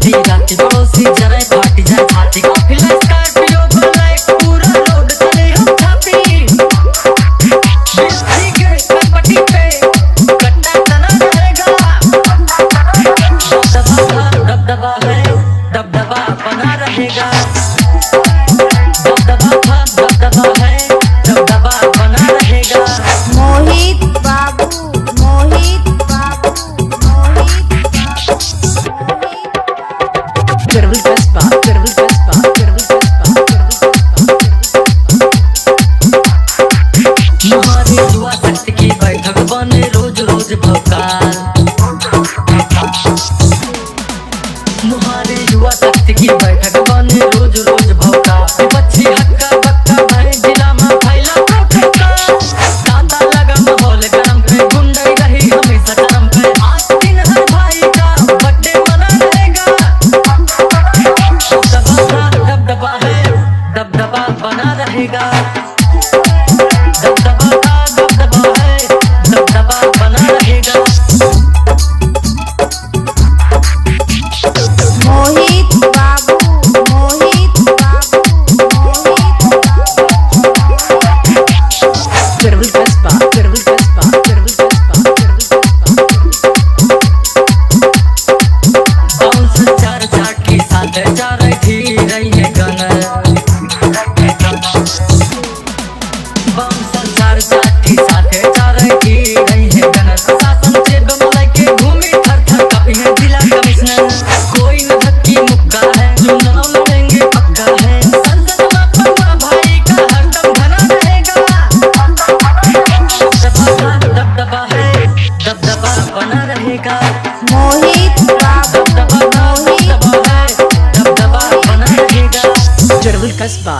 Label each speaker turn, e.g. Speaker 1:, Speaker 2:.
Speaker 1: आधी रात पड़ोसी जरा फाट जाए छाती काफिला स्कॉर्पियो बुलाए पूरा लोड चले हम छाती बिस्ती के कपटी पे कट्टा तना रहेगा दबदबा है दबदबा बना रहेगा दबदबा है दबदबा बना रहेगा।
Speaker 2: मोहित बाबू
Speaker 3: चरवल कस्बा
Speaker 1: मुहारे युवा शक्ति की बैठक बने रोज रोज भौकाल मुहारे युवा शक्ति की बैठक बने रोज रोज भौकाल बच्ची हक्का बक्का भरे जिला में फैला प्रोटोकॉल तांता लगा माहौल गरम पे गुंडई रही हमेशा शर्म पे आज दिन हर भाई का बर्थडे मना रहेगा दबदबा है दबदबा बना रहेगा दबदबा है दबदबा बना रहेगा।
Speaker 2: मोहित बाबू
Speaker 3: चरवल कस्बा
Speaker 1: बाउंस चार चाट के साथ चार थी रही है गन बाउंस चार चाट के साथ चार थी रही है गन शासन से बमलाई के घूमी थर थर कापी है जिला कमिश्नर कोई न धक्की मुक्का है जो नाम लेंगे पक्का है संसद में पन्ना भाई का हरदम घना रहेगा दबदबा है दबदबा बना रहेगा।
Speaker 2: मोहित बाबू
Speaker 3: चरवल कस्बा